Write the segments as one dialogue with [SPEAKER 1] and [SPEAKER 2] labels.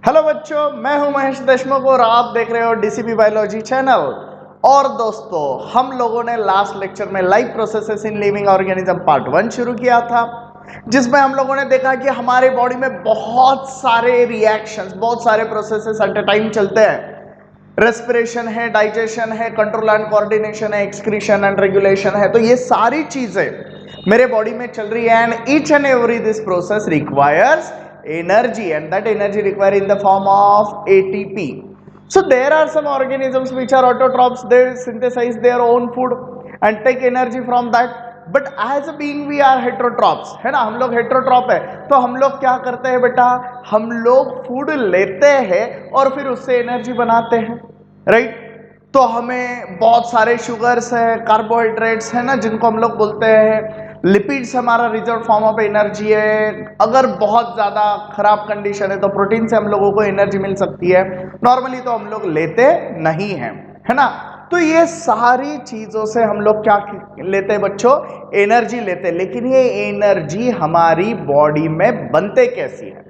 [SPEAKER 1] Hello बच्चों, मैं हूं महेश देशमुख और आप देख रहे हो डीसीपी बायोलॉजी चैनल। और दोस्तों, हम लोगों ने लास्ट लेक्चर में life processes in living organism part 1 शुरू किया था, जिसमें हम लोगों ने देखा कि हमारे बॉडी में बहुत सारे रिएक्शंस, बहुत सारे प्रोसेसेस एट ए टाइम चलते हैं। रेस्पिरेशन है, डाइजेशन है, कंट्रोल एंड कोऑर्डिनेशन है, एक्सक्रीशन एंड रेगुलेशन है। तो ये सारी चीजें मेरे बॉडी में चल रही है and each and every this process requires energy, and that energy required in the form of ATP. So there are some organisms which are autotrophs. They synthesize their own food and take energy from that. But as a being we are heterotrophs, है ना। हम लोग heterotroph है, तो हम लोग क्या करते हैं बेटा, हम लोग फूड लेते हैं और फिर उससे एनर्जी बनाते हैं, राइट। तो हमें बहुत सारे शुगर्स है, कार्बोहाइड्रेट्स है ना, जिनको हम लोग बोलते हैं लिपिड्स, हमारा रिजर्व फॉर्म ऑफ एनर्जी है। अगर बहुत ज्यादा खराब कंडीशन है तो प्रोटीन से हम लोगों को एनर्जी मिल सकती है। नॉर्मली तो हम लोग लेते नहीं हैं, है ना। तो ये सारी चीजों से हम लोग क्या लेते हैं बच्चों, एनर्जी लेते हैं। लेकिन ये एनर्जी हमारी बॉडी में बनते कैसी है,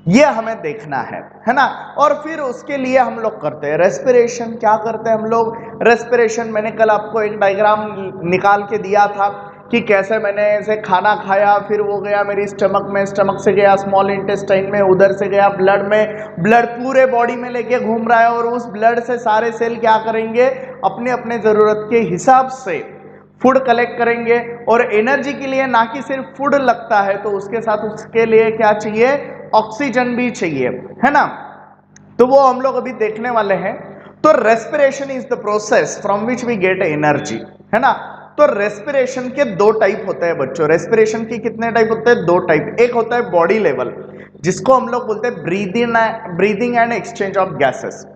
[SPEAKER 1] ये हमें देखना है ना। और फिर उसके लिए हम लोग करते हैं रेस्पिरेशन। क्या करते हैं हम लोग, रेस्पिरेशन। मैंने कल आपको एक डायग्राम निकाल के दिया था कि कैसे मैंने ऐसे खाना खाया, फिर वो गया मेरी स्टमक में, स्टमक से गया स्मॉल इंटेस्टाइन में, उधर से गया ब्लड में, ब्लड पूरे बॉडी में लेके घूम रहा है। और उस ब्लड से सारे सेल क्या करेंगे, अपने अपने जरूरत के हिसाब से फूड कलेक्ट करेंगे। और एनर्जी के लिए ना कि सिर्फ फूड लगता है, तो उसके साथ उसके लिए क्या चाहिए, ऑक्सीजन भी चाहिए, है ना। तो वो हम लोग अभी देखने वाले हैं। तो respiration is the process from which we get energy, है ना। तो रेस्पिरेशन के दो टाइप होते हैं बच्चों। रेस्पिरेशन की कितने टाइप होते हैं, दो टाइप। एक होता है बॉडी लेवल, जिसको हम लोग बोलते हैं breathing and exchange of gases.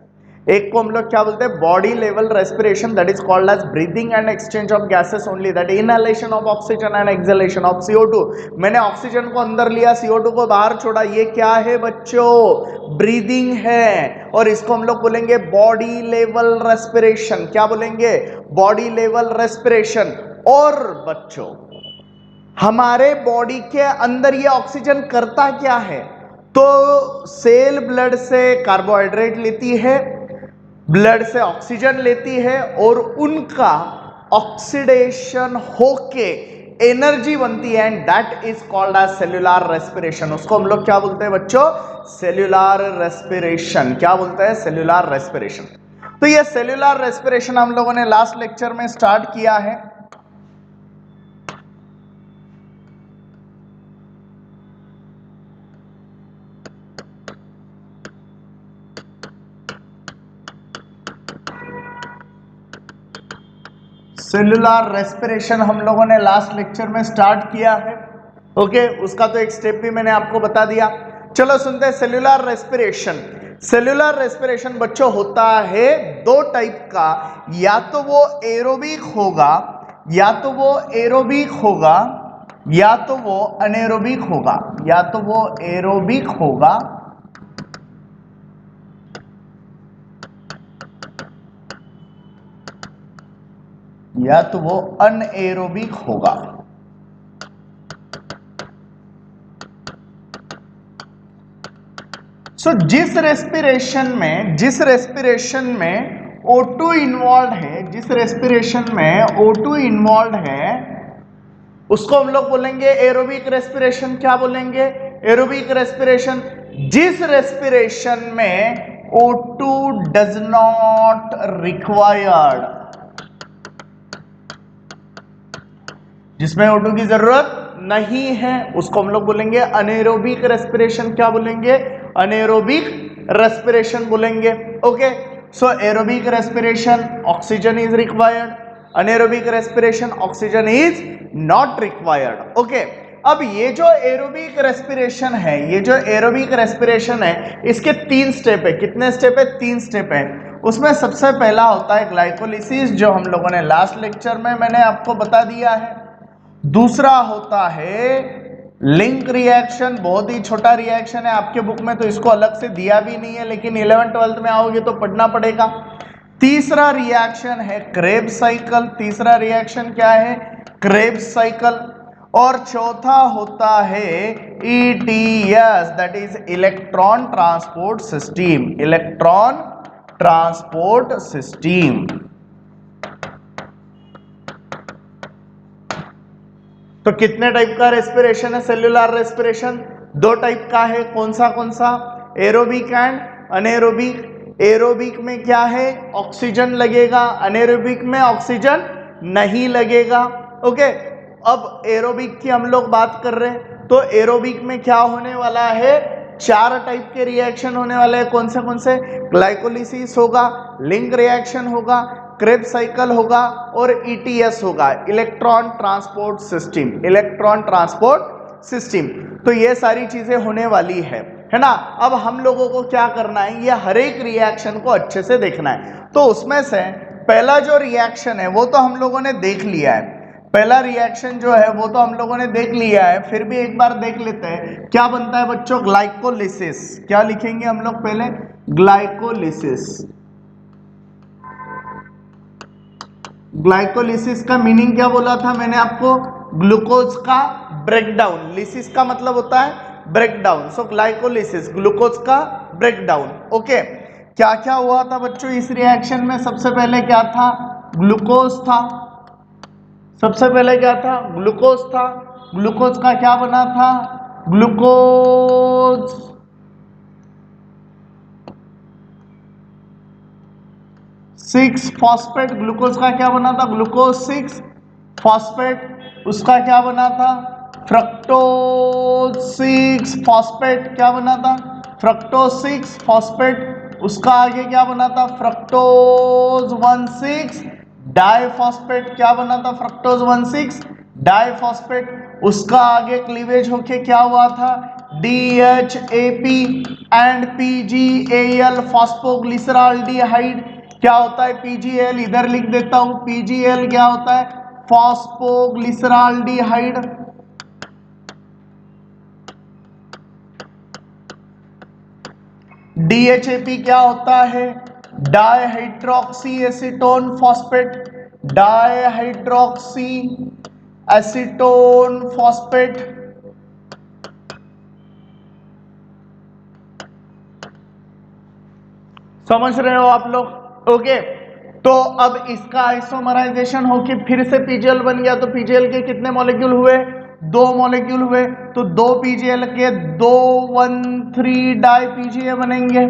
[SPEAKER 1] एक को हम लोग क्या बोलते हैं, body level respiration, that is called as breathing and exchange of gases only, that inhalation of oxygen and exhalation of CO2। मैंने ऑक्सीजन को अंदर लिया, CO2 को बाहर छोड़ा, ये क्या है बच्चों, ब्रीदिंग है। और इसको हम लोग बोलेंगे बॉडी लेवल रेस्पिरेशन। क्या बोलेंगे, बॉडी लेवल रेस्पिरेशन। और बच्चों, हमारे बॉडी के अंदर ये ऑक्सीजन करता क्या है, तो सेल ब्लड से कार्बोहाइड्रेट लेती है, ब्लड से ऑक्सीजन लेती है, और उनका ऑक्सीडेशन होके एनर्जी बनती है, and that is called as cellular respiration. उसको हम लोग क्या बोलते हैं बच्चों, सेल्यूलर रेस्पिरेशन। क्या बोलते हैं, सेल्यूलर रेस्पिरेशन। तो ये सेल्यूलर रेस्पिरेशन हम लोगों ने लास्ट लेक्चर में स्टार्ट किया है। सेल्यूलर रेस्पिरेशन हम लोगों ने लास्ट लेक्चर में स्टार्ट किया है। ओके, उसका तो एक स्टेप भी मैंने आपको बता दिया। चलो सुनते हैं सेल्यूलर रेस्पिरेशन। सेल्यूलर रेस्पिरेशन बच्चों होता है दो टाइप का, या तो वो एरोबिक होगा, या तो वो एरोबिक होगा, या तो वो अनेरोबिक होगा। या तो वो एरोबिक होगा, या तो वो अनएरोबिक होगा। सो जिस रेस्पिरेशन में O2 इन्वॉल्व है, जिस रेस्पिरेशन में O2 इन्वॉल्व है, उसको हम लोग बोलेंगे एरोबिक रेस्पिरेशन। क्या बोलेंगे, एरोबिक रेस्पिरेशन। जिस रेस्पिरेशन में O2 डज नॉट रिक्वायर्ड, जिसमें O2 की जरूरत नहीं है, उसको हम लोग बोलेंगे अनेरोबिक रेस्पिरेशन। क्या बोलेंगे, अनेरोबिक रेस्पिरेशन बोलेंगे। Okay, so aerobic respiration oxygen is required, anaerobic respiration oxygen is not required. Okay, अब ये जो एरोबिक रेस्पिरेशन है, ये जो एरोबिक रेस्पिरेशन है, इसके 3 स्टेप है। कितने स्टेप है, 3 स्टेप है। उसमें सबसे पहला होता है ग्लाइकोलिसिस, जो हम लोगों ने लास्ट लेक्चर में मैंने आपको बता दिया है। दूसरा होता है लिंक रिएक्शन, बहुत ही छोटा रिएक्शन है, आपके बुक में तो इसको अलग से दिया भी नहीं है, लेकिन 11th-12th में आओगे तो पढ़ना पड़ेगा। तीसरा रिएक्शन है क्रेब्स साइकिल। तीसरा रिएक्शन क्या है, क्रेब्स साइकिल। और चौथा होता है ETS, that is electron transport system, electron transport system. तो कितने टाइप का रेस्पिरेशन है सेल्यूलर रेस्पिरेशन? दो टाइप का है। कौन सा? Aerobic and anaerobic. एरोबिक में क्या है? ऑक्सीजन लगेगा, अनेरोबिक में ऑक्सीजन नहीं लगेगा। ओके, अब एरोबिक की हम लोग बात कर रहे हैं, तो एरोबिक में क्या होने वाला है? 4 टाइप के रिएक्शन होने वाले हैं। कौन से? ग्लाइकोलिसिस होगा, लिंक रिएक्शन होगा, क्रेब्स साइकिल होगा और ETS होगा, electron transport system, electron transport system. तो ये सारी चीजें होने वाली है ना। अब हम लोगों को क्या करना है, ये हर एक रिएक्शन को अच्छे से देखना है। तो उसमें से पहला जो रिएक्शन है वो तो हम लोगों ने देख लिया है, पहला रिएक्शन जो है वो तो हम लोगों ने देख लिया है। फिर भी एक बार देख लेते हैं क्या बनता है बच्चों, ग्लाइकोलिसिस। क्या लिखेंगे हम लोग पहले? ग्लाइकोलिसिस। ग्लाइकोलिसिस का मीनिंग क्या बोला था मैंने आपको? ग्लूकोज का ब्रेकडाउन। लिसिस का मतलब होता है ब्रेकडाउन, सो ग्लाइकोलिसिस ग्लूकोज का ब्रेकडाउन। ओके, क्या क्या हुआ था बच्चों इस रिएक्शन में? सबसे पहले क्या था? ग्लूकोज था। सबसे पहले क्या था? ग्लूकोज था। ग्लूकोज का क्या बना था? Glucose 6 phosphate. ग्लूकोज का क्या बना था? Glucose 6 phosphate. उसका क्या बना था? Fructose 6 phosphate. क्या बना था? Fructose 6 phosphate. उसका आगे क्या बना था? Fructose 1,6 diphosphate. क्या बना था? Fructose 1,6 diphosphate. उसका आगे क्लीवेज होके क्या हुआ था? DHAP and PGAL फॉस्फोग्लिसराल्डिहाइड। क्या होता है PGAL? इधर लिख देता हूं, PGAL क्या होता है? फॉस्फोग्लिसराल्डिहाइड। DHAP क्या होता है? Dihydroxy acetone phosphate. Dihydroxy acetone phosphate. समझ रहे हो आप लोग? ओके, तो अब इसका आइसोमराइजेशन होके फिर से PGL बन गया, तो PGL के कितने मॉलिक्यूल हुए? 2 मॉलिक्यूल हुए। तो 2 PGL के 2 1,3 डाई PGA बनेंगे,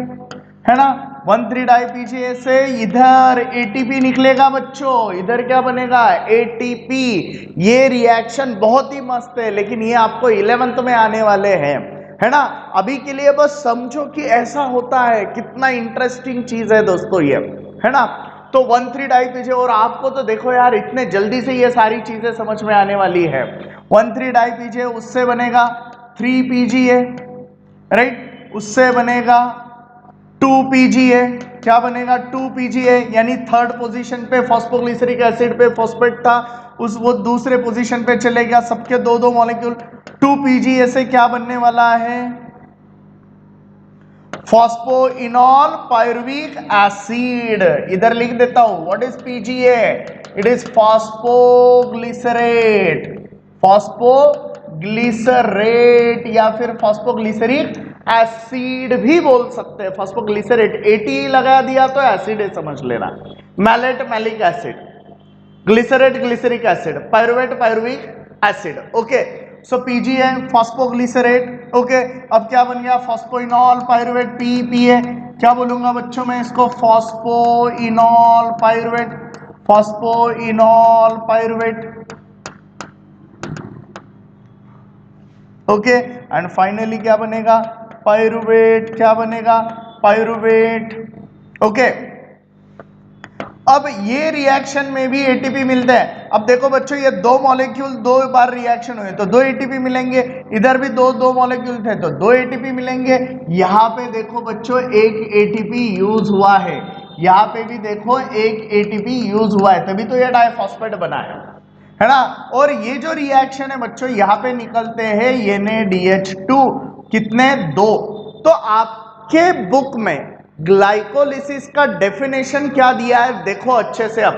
[SPEAKER 1] है ना। 1,3 डाई PGA से इधर ATP निकलेगा बच्चों। इधर क्या बनेगा? ATP। ये रिएक्शन बहुत ही मस्त है, लेकिन ये आपको 11th में आने वाले हैं, है ना। अभी के लिए बस समझो कि ऐसा होता है, कितना इंटरेस्टिंग चीज है दोस्तों ये, है ना। तो 1,3 डाई PGA, और आपको तो देखो यार इतने जल्दी से ये सारी चीजें समझ में आने वाली है। 1,3 डाई PGA, उससे बनेगा 3 PGA, राइट। उससे बनेगा 2 PGA। क्या बनेगा? 2 PGA, यानी थर्ड पोजीशन पे फॉस्फोग्लिसरिक एसिड पे फॉस्फेट था, उस वो दूसरे पोजीशन पे चले गया, सबके 2 मॉलिक्यूल। 2 PGA से क्या बनने वाला है? Phosphoenol pyruvic acid. इधर लिख देता हूं, what is PGA? It is phosphoglycerate. Phosphoglycerate या फिर फॉस्फोग्लिसरिक एसिड भी बोल सकते हैं। फॉस्फोग्लिसरेट, AT लगा दिया तो एसिड है, समझ लेना। Malate malic acid, glycerate glyceric acid, pyruvate pyruvic acid. Okay, so PGA phosphoglycerate. Okay, अब क्या बन गया? Phosphoenol pyruvate, PEPA। क्या बोलूंगा बच्चों मैं इसको? Phosphoenol pyruvate, phosphoenol pyruvate. Okay, and finally क्या बनेगा? पायरुवेट। क्या बनेगा? पायरुवेट। ओके, अब ये रिएक्शन में भी ATP मिलता है। अब देखो बच्चों, ये 2 मॉलिक्यूल 2 बार रिएक्शन हुए तो 2 ATP मिलेंगे। इधर भी 2 मॉलिक्यूल थे तो 2 ATP मिलेंगे। यहाँ पे देखो बच्चों, एक ATP यूज हुआ है। यहाँ पे भी देखो एक ATP यूज हुआ है, तभी तो ये डाइफॉस्फेट बना है ना। और ये जो रिएक्शन है बच्चों, यहाँ पे निकलते हैं NaDH2, कितने? 2। तो आपके बुक में ग्लाइकोलिसिस का डेफिनेशन क्या दिया है देखो अच्छे से। अब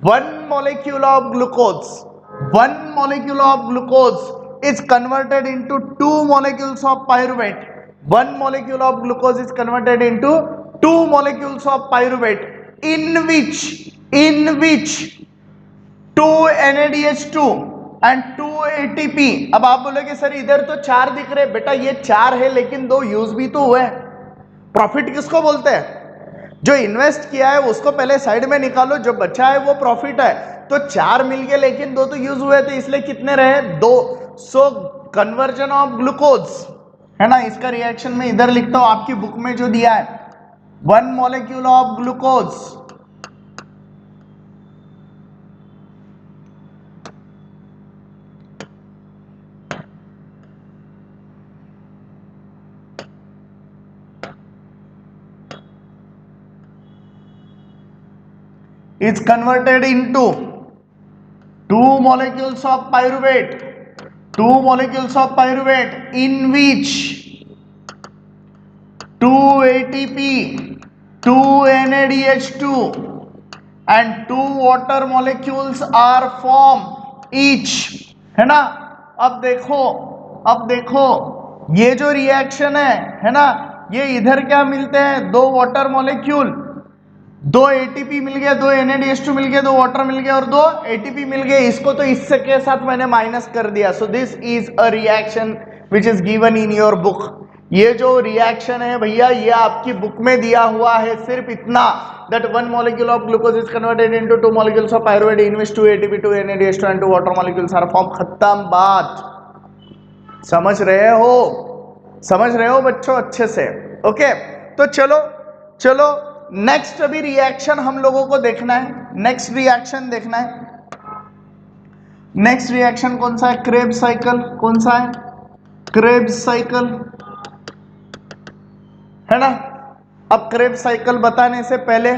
[SPEAKER 1] 1 molecule of glucose 1 molecule of glucose is converted into 2 molecules of pyruvate. 1 molecule of glucose is converted into 2 molecules of pyruvate in which 2 NADH2 and 2 ATP. अब आप बोलोगे सर इधर तो 4 दिख रहे, बेटा ये 4 है लेकिन 2 यूज भी तो हुए। प्रॉफिट किसको बोलते हैं? जो इन्वेस्ट किया है उसको पहले साइड में निकालो, जो बचा है वो प्रॉफिट है। तो 4 मिल गए लेकिन 2 तो यूज हुए थे, इसलिए कितने रहे? 2। सो कन्वर्जन ऑफ ग्लूकोज, है ना, इसका रिएक्शन में इधर लिखता हूं आपकी बुक में जो दिया है, 1 molecule of glucose is converted into 2 molecules of pyruvate, 2 molecules of pyruvate in which 2 ATP, 2 NADH2 and 2 water molecules are formed each, है ना। अब देखो ये जो रिएक्शन है ना, ये इधर क्या मिलते हैं? 2 वाटर मॉलिक्यूल, 2 एटीपी मिल गए, 2 NADH2 मिल गए, 2 वाटर मिल गए और 2 एटीपी मिल गए। इसको तो इससे के साथ मैंने माइनस कर दिया। So this is a reaction which is given in your book. ये जो रिएक्शन है भैया ये आपकी बुक में दिया हुआ है, सिर्फ इतना, that 1 molecule of glucose is converted into 2 molecules of pyruvate in which 2 ATP, 2 NADH2 and 2 water molecules are formed। खत्म बात। समझ रहे हो बच्चों अच्छे से? ओके, तो चलो नेक्स्ट अभी रिएक्शन हम लोगों को देखना है। नेक्स्ट रिएक्शन देखना है। नेक्स्ट रिएक्शन कौन सा है? Krebs cycle. कौन सा है? क्रेब्स साइकिल, है ना। अब क्रेब्स साइकिल बताने से पहले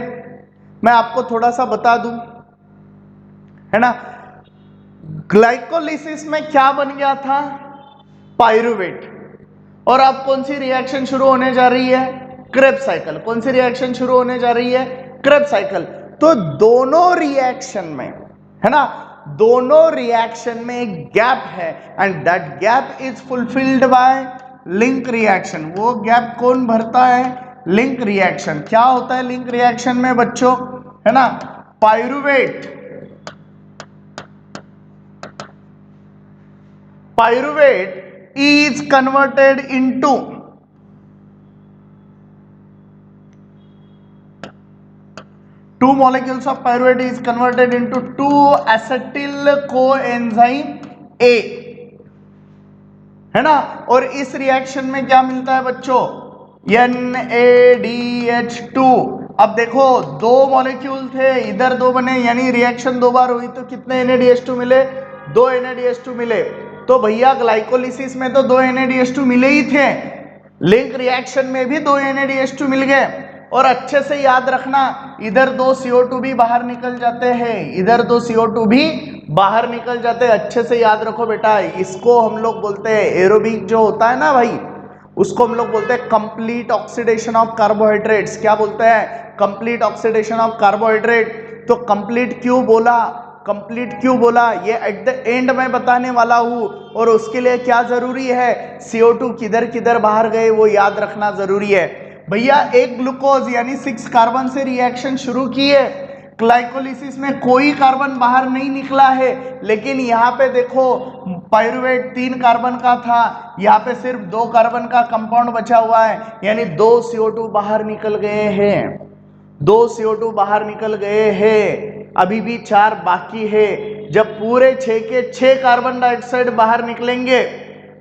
[SPEAKER 1] मैं आपको थोड़ा सा बता दूं, है ना, ग्लाइकोलिसिस में क्या बन गया था? पायरुवेट। और अब कौन सी रिएक्शन शुरू होने जा रही है? Krebs cycle. कौन सी रिएक्शन शुरू होने जा रही है? Krebs cycle. तो दोनों रिएक्शन में, है ना, दोनों रिएक्शन में एक गैप है and that gap is fulfilled by link reaction. वो गैप कौन भरता है? Link reaction. क्या होता है लिंक रिएक्शन में बच्चों? है ना, pyruvate is converted into 2 molecules of pyruvate is converted into 2 acetyl coenzyme A, है ना। और इस रिएक्शन में क्या मिलता है बच्चों? NADH2। अब देखो 2 मॉलिक्यूल थे, इधर 2 बने, यानी रिएक्शन 2 बार हुई, तो कितने NADH2 मिले? 2 NADH2 मिले। तो भैया ग्लाइकोलिसिस में तो 2 NADH2 मिले ही थे, लिंक रिएक्शन में भी 2 NADH2 मिल गए। और अच्छे से याद रखना, इधर 2 CO2 भी बाहर निकल जाते हैं, इधर 2 CO2 भी बाहर निकल जाते हैं। अच्छे से याद रखो बेटा, इसको हम लोग बोलते हैं एरोबिक जो होता है ना भाई, उसको हम लोग बोलते हैं कंप्लीट ऑक्सीडेशन ऑफ कार्बोहाइड्रेट्स। क्या बोलते हैं? Complete oxidation of carbohydrate. तो कंप्लीट क्यों बोला? कंप्लीट क्यों बोला ये एट द एंड में बताने वाला हूं। और उसके लिए क्या जरूरी है? CO2 किधर किधर बाहर गए वो याद रखना जरूरी है। भैया एक ग्लूकोज यानी 6 कार्बन से रिएक्शन शुरू किए, ग्लाइकोलिसिस में कोई कार्बन बाहर नहीं निकला है, लेकिन यहाँ पे देखो पायरुवेट 3 कार्बन का था, यहाँ पे सिर्फ 2 कार्बन का कंपाउंड बचा हुआ है, यानी 2 CO2 बाहर निकल गए हैं, 2 CO2 बाहर निकल गए हैं, अभी भी 4 बाकी है। जब पूरे 6 के 6 कार्बन डाइऑक्साइड बाहर निकलेंगे,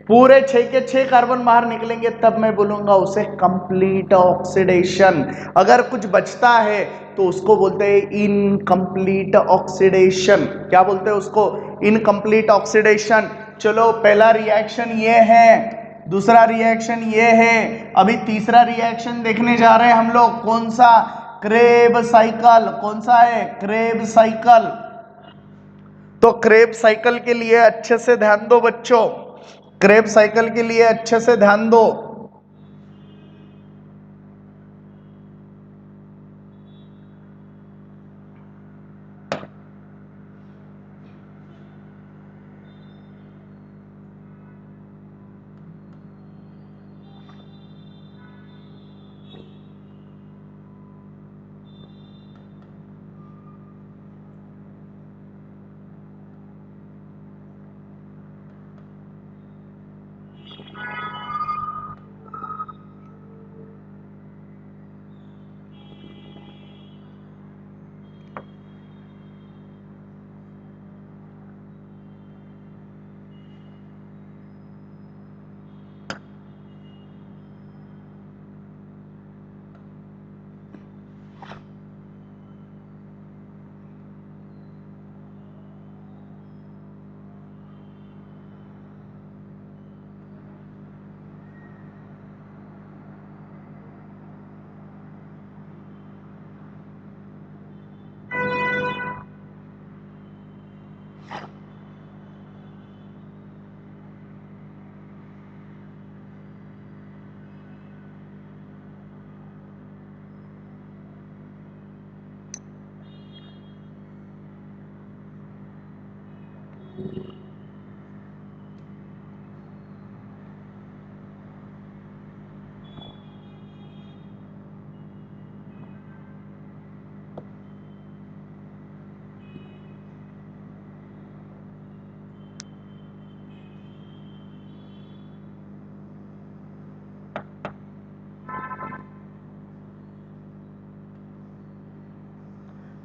[SPEAKER 1] पूरे 6 के 6 कार्बन बाहर निकलेंगे, तब मैं बोलूंगा उसे कंप्लीट ऑक्सीडेशन। अगर कुछ बचता है तो उसको बोलते हैं इनकम्प्लीट ऑक्सीडेशन। क्या बोलते हैं उसको? Incomplete oxidation. चलो पहला रिएक्शन ये है, दूसरा रिएक्शन ये है, अभी तीसरा रिएक्शन देखने जा रहे हैं हम लोग। कौन सा? Krebs cycle. कौन सा है? Krebs cycle. तो क्रेब साइकिल के लिए अच्छे से ध्यान दो बच्चों, क्रेब साइकिल के लिए अच्छे से ध्यान दो।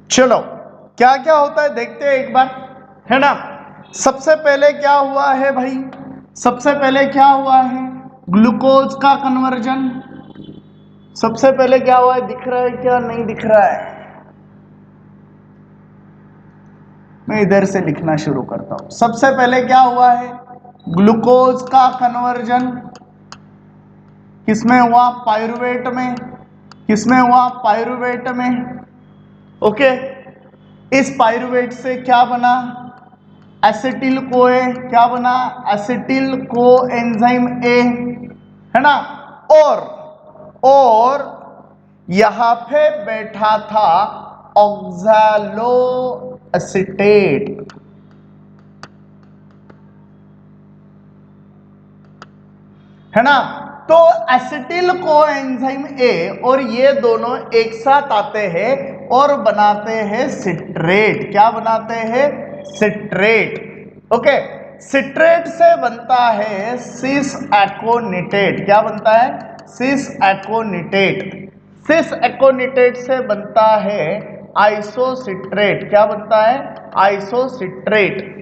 [SPEAKER 1] चलो क्या क्या होता है देखते हैं एक बार, है ना। सबसे पहले क्या हुआ है भाई, सबसे पहले क्या हुआ है, ग्लूकोज का कन्वर्जन। सबसे पहले क्या हुआ है, दिख रहा है क्या, नहीं दिख रहा है, मैं इधर से लिखना शुरू करता हूं। सबसे पहले क्या हुआ है, ग्लूकोज का कन्वर्जन किसमें हुआ, पायरुवेट में। किसमें हुआ, पायरुवेट में। ओके, इस पायरुवेट से क्या बना, एसिटिल कोए। क्या बना, एसिटिल को एंजाइम ए, है ना। और यहां पे बैठा था ऑक्सैलो एसीटेट, है ना। तो एसिटिल कोएंजाइम ए और ये दोनों एक साथ आते हैं और बनाते हैं सिट्रेट। क्या बनाते हैं, सिट्रेट। ओके, सिट्रेट से बनता है सिस एकोनिटेट। क्या बनता है, सिस एकोनिटेट। सिस एकोनिटेट से बनता है आइसोसिट्रेट। क्या बनता है, आइसोसिट्रेट।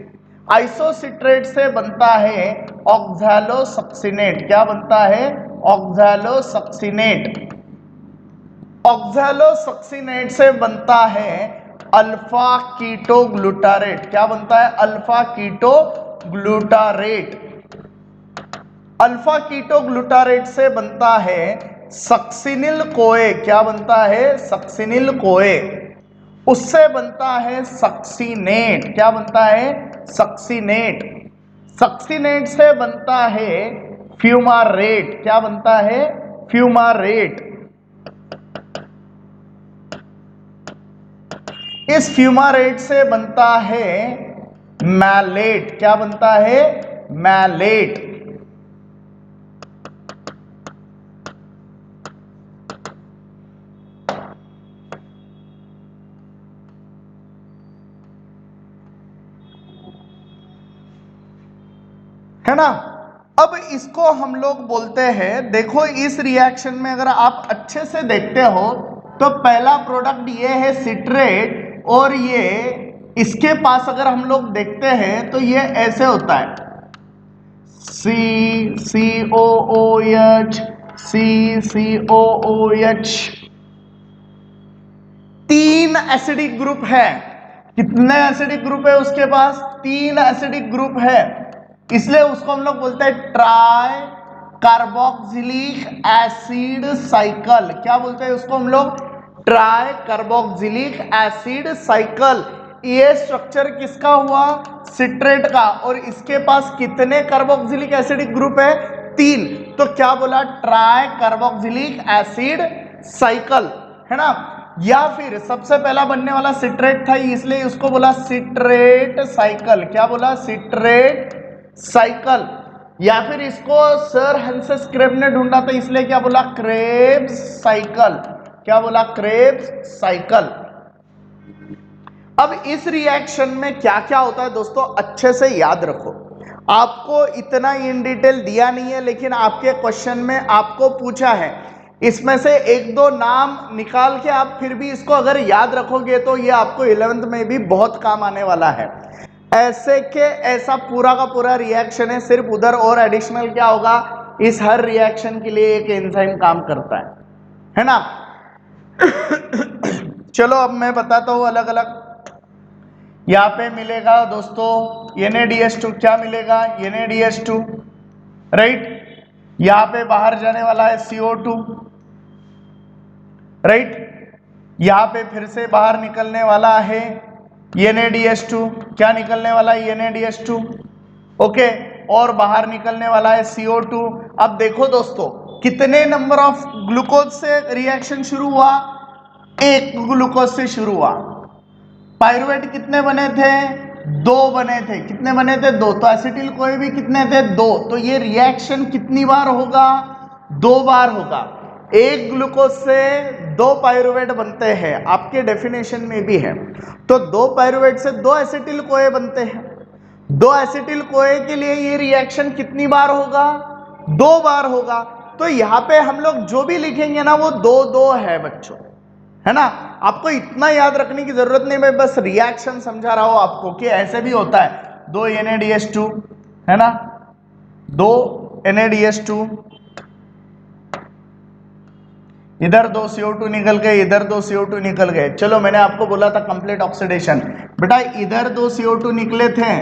[SPEAKER 1] आइसोसिट्रेट से बनता है ऑक्सैलोसक्सिनेट। क्या बनता है, ऑक्सैलोसक्सिनेट। ऑक्सैलोसक्सिनेट से बनता है अल्फा कीटो ग्लूटारेट। क्या बनता है, alpha keto glutarate. Alpha keto glutarate से बनता है सक्सिनिल कोए। क्या बनता है, सक्सिनिल कोए। उससे बनता है सक्सीनेट। क्या बनता है, सक्सीनेट। सक्सीनेट से बनता है फ्यूमारेट। क्या बनता है, फ्यूमारेट। इस फ्यूमारेट से बनता है मैलेट। क्या बनता है, मैलेट। है ना। अब इसको हम लोग बोलते हैं, देखो इस रिएक्शन में अगर आप अच्छे से देखते हो तो पहला प्रोडक्ट ये है सिट्रेट, और ये इसके पास अगर हम लोग देखते हैं तो ये ऐसे होता है, CCOOH, CCOOH। तीन एसिडिक ग्रुप है। कितने एसिडिक ग्रुप है उसके पास, तीन एसिडिक ग्रुप है, इसलिए उसको हम लोग बोलते हैं ट्राई कार्बोक्सिलिक एसिड साइकिल। क्या बोलते हैं उसको हम लोग, ट्राई कार्बोक्सिलिक एसिड साइकिल। ये स्ट्रक्चर किसका हुआ, सिट्रेट का, और इसके पास कितने कार्बोक्सिलिक एसिडिक ग्रुप है, तीन। तो क्या बोला, ट्राई कार्बोक्सिलिक एसिड साइकिल, है ना। या फिर सबसे पहला बनने वाला सिट्रेट था इसलिए उसको बोला सिट्रेट साइकिल। क्या बोला, सिट्रेट साइकिल। या फिर इसको सर हेंसेस क्रेब ने ढूंढा था इसलिए क्या बोला, क्रेब्स साइकिल। क्या बोला, क्रेब्स साइकिल। अब इस रिएक्शन में क्या क्या होता है दोस्तों, अच्छे से याद रखो। आपको इतना इन डिटेल दिया नहीं है, लेकिन आपके क्वेश्चन में आपको पूछा है, इसमें से एक दो नाम निकाल के आप फिर भी इसको अगर याद रखोगे तो ये आपको 11th में भी बहुत काम आने वाला है। ऐसे के ऐसा पूरा का पूरा रिएक्शन है, सिर्फ उधर और एडिशनल क्या होगा, इस हर रिएक्शन के लिए एक एंजाइम काम करता है ना। चलो अब मैं बताता हूं अलग अलग। यहां पे मिलेगा दोस्तों NaDH2। क्या मिलेगा, NaDH2, राइट। यहां पे बाहर जाने वाला है CO2, राइट। यहां पे फिर से बाहर निकलने वाला है NaDH2। क्या निकलने वाला है, NaDH2, ओके। और बाहर निकलने वाला है CO2। अब देखो दोस्तों, कितने नंबर ऑफ ग्लूकोज से रिएक्शन शुरू हुआ, एक ग्लूकोज से शुरू हुआ। पायरुवेट कितने बने थे, दो बने थे, कितने बने थे? दो। तो एसिटिल कोई भी कितने थे? दो। तो ये रिएक्शन कितनी बार होगा? दो बार होगा। एक ग्लूकोज से दो पायरुवेट बनते हैं, आपके डेफिनेशन में भी है। तो दो पायरुवेट से दो एसिटिल कोए बनते हैं। दो एसिटिल कोए के लिए ये रिएक्शन कितनी बार होगा? दो बार होगा। तो यहाँ पे हम लोग जो भी लिखेंगे ना वो दो दो है बच्चों, है ना। आपको इतना याद रखने की जरूरत नहीं, मैं बस रिएक्शन समझा रहा हूं आपको कि ऐसे भी होता है। दो NaDH2 है ना, दो NaDH2, इधर दो CO2 निकल गए, इधर दो CO2 निकल गए। चलो मैंने आपको बोला था कंप्लीट ऑक्सीडेशन। बेटा इधर दो CO2 निकले थे,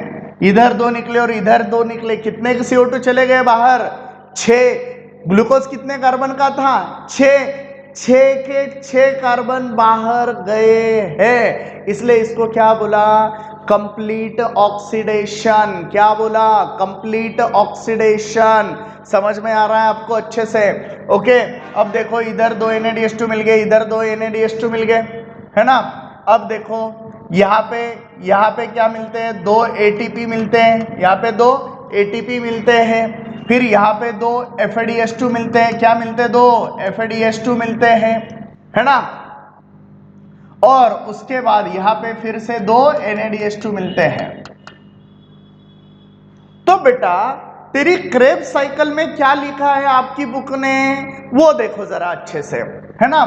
[SPEAKER 1] इधर दो निकले और इधर दो निकले, कितने के CO2 चले गए बाहर? 6। ग्लूकोज कितने कार्बन का था? 6। 6 के 6 कार्बन बाहर गए हैं, इसलिए इसको क्या बोला? Complete oxidation. क्या बोला? Complete oxidation. समझ में आ रहा है आपको अच्छे से? ओके। अब देखो इधर दो NaDH2 मिल गए, इधर दो NaDH2 मिल गए, है ना। अब देखो यहाँ पे क्या मिलते हैं? दो ATP मिलते हैं, यहाँ पे दो ATP मिलते हैं। फिर यहाँ पे दो FADH2 मिलते हैं। क्या मिलते हैं? दो FADH2 मिलते हैं, है ना। और उसके बाद यहाँ पे फिर से दो NaDH2 मिलते हैं। तो बेटा तेरी क्रेब्स साइकिल में क्या लिखा है आपकी बुक ने, वो देखो जरा अच्छे से, है ना।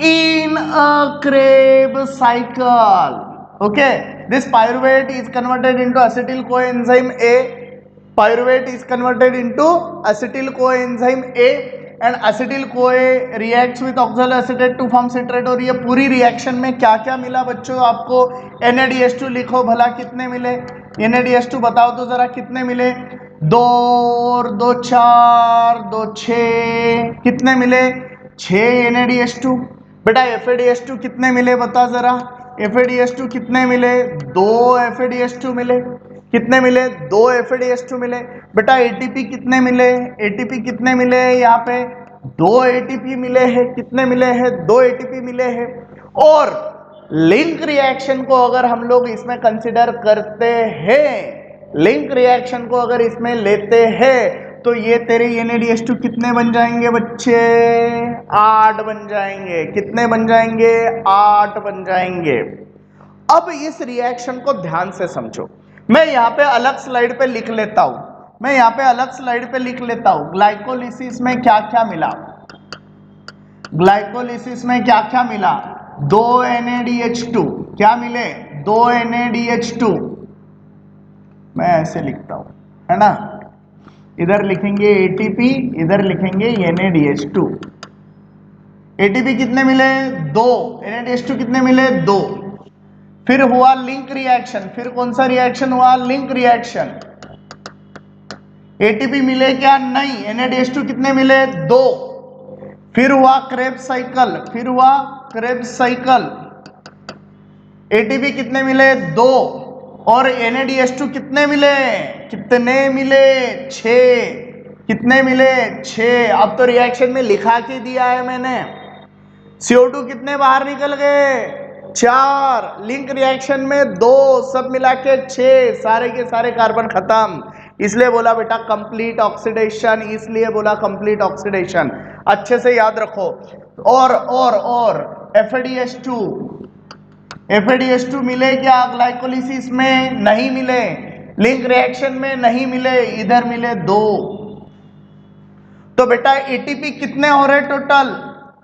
[SPEAKER 1] In a Krebs cycle, okay, this pyruvate is converted into acetyl coenzyme A. Pyruvate is converted into acetyl coenzyme A and acetyl CoA reacts with oxaloacetate to form citrate। और ये पूरी रिएक्शन में क्या क्या मिला बच्चों आपको? NaDH2 लिखो भला कितने मिले? NaDH2 बताओ तो जरा कितने मिले? दो और दो 4, दो 6, कितने मिले? 6 NaDH2। बेटा FADH2 कितने मिले बता जरा? FADH2 कितने मिले? दो FADH2 मिले। कितने मिले? दो FADH2 मिले। बेटा ATP कितने मिले? ATP कितने मिले? यहाँ पे दो ATP मिले हैं। कितने मिले हैं? दो ATP मिले हैं। और लिंक रिएक्शन को अगर हम लोग इसमें कंसिडर करते हैं, लिंक रिएक्शन को अगर इसमें लेते हैं, तो ये तेरे NaDH2 कितने बन जाएंगे बच्चे? 8 बन जाएंगे। कितने बन जाएंगे? 8 बन जाएंगे। अब इस रिएक्शन को ध्यान से समझो। मैं यहाँ पे अलग स्लाइड पे लिख लेता हूं, मैं यहाँ पे अलग स्लाइड पे लिख लेता हूं। ग्लाइकोलिसिस में क्या क्या मिला? ग्लाइकोलिसिस में क्या क्या मिला? दो NaDH2, क्या मिले? दो NaDH2। मैं ऐसे लिखता हूं, है ना। इधर लिखेंगे ATP, इधर लिखेंगे NaDH2। ATP कितने मिले? दो। NaDH2 कितने मिले? दो। फिर हुआ लिंक रिएक्शन। फिर कौन सा रिएक्शन हुआ? Link reaction. ATP मिले क्या? नहीं। NaDH2 कितने मिले? दो। फिर हुआ क्रेब्स साइकिल, फिर हुआ क्रेब्स साइकिल। ATP कितने मिले? दो। और NaDH2 कितने मिले? कितने मिले? 6। कितने मिले? 6। अब तो रिएक्शन में लिखा के दिया है मैंने। CO2 कितने बाहर निकल गए? 4। लिंक रिएक्शन में 2, सब मिला के 6, सारे के सारे कार्बन खत्म। इसलिए बोला बेटा कंप्लीट ऑक्सीडेशन, इसलिए बोला कंप्लीट ऑक्सीडेशन। अच्छे से याद रखो। और FADH2, FADH2 मिले क्या ग्लाइकोलिसिस में? नहीं मिले। लिंक रिएक्शन में नहीं मिले, इधर मिले 2। तो बेटा ATP कितने हो रहे टोटल?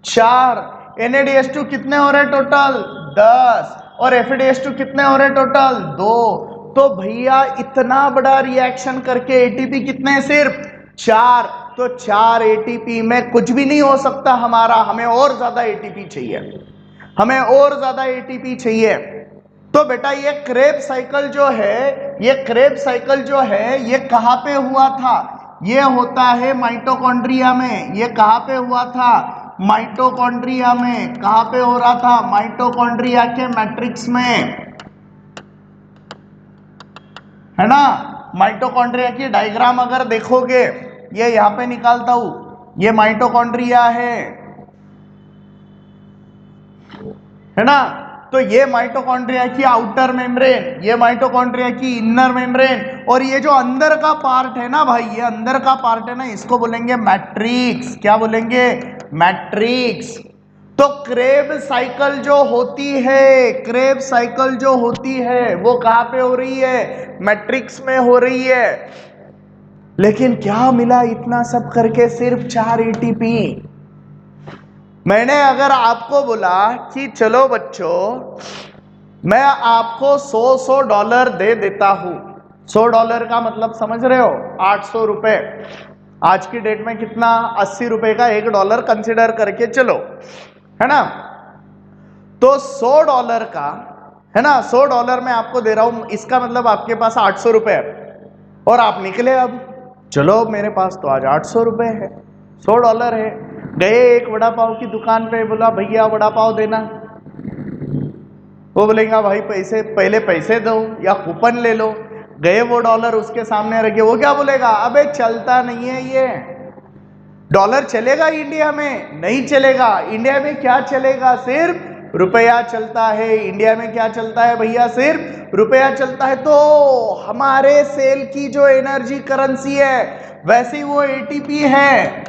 [SPEAKER 1] 4। NaDH2 कितने हो रहे टोटल? 10। और FADH2 कितने हो रहे टोटल? 2। तो भैया इतना बड़ा रिएक्शन करके ATP कितने? सिर्फ 4। तो 4 ATP में कुछ भी नहीं हो सकता हमारा, हमें और ज्यादा ATP चाहिए, हमें और ज्यादा ATP चाहिए। तो बेटा ये क्रेब साइकिल जो है, ये क्रेब साइकिल जो है, ये कहां पे हुआ था? ये होता है माइटोकॉन्ड्रिया में। ये कहां पे हुआ था? माइटोकॉन्ड्रिया में। कहां पे हो रहा था? माइटोकॉन्ड्रिया के मैट्रिक्स में, है ना। माइटोकॉन्ड्रिया की डायग्राम अगर देखोगे, ये यहां पे निकालता हूं, ये माइटोकॉन्ड्रिया है ना। तो ये माइटोकॉन्ड्रिया की आउटर मेम्ब्रेन, ये माइटोकॉन्ड्रिया की इनर मेम्ब्रेन, और ये जो अंदर का पार्ट है ना भाई, ये अंदर का पार्ट है ना, इसको बोलेंगे मैट्रिक्स। क्या बोलेंगे? मैट्रिक्स। तो क्रेब साइकिल जो होती है, क्रेब साइकिल जो होती है वो कहां पे हो रही है? मैट्रिक्स में हो रही है। लेकिन क्या मिला इतना सब करके? सिर्फ 4 एटीपी। मैंने अगर आपको बोला कि चलो बच्चों मैं आपको $100 दे देता हूं, $100 का मतलब समझ रहे हो? 800 रुपए। आज की डेट में कितना? 80 रुपए का $1 कंसिडर करके चलो, है ना। तो $100 का, है ना, $100 मैं आपको दे रहा हूं, इसका मतलब आपके पास 800 रुपए है। और आप निकले, अब चलो मेरे पास तो आज 800 रुपए है, $100 है। गए एक वड़ा पाव की दुकान पे, बोला भैया वड़ा पाव देना। वो बोलेगा भाई पैसे, पहले पैसे दो या कूपन ले लो। गए वो डॉलर उसके सामने रखे, वो क्या बोलेगा? अबे चलता नहीं है ये डॉलर, चलेगा इंडिया में? नहीं चलेगा। इंडिया में क्या चलेगा? सिर्फ रुपया चलता है। इंडिया में क्या चलता है भैया? सिर्फ रुपया चलता है। तो हमारे सेल की जो एनर्जी करेंसी है वैसी वो एटीपी है।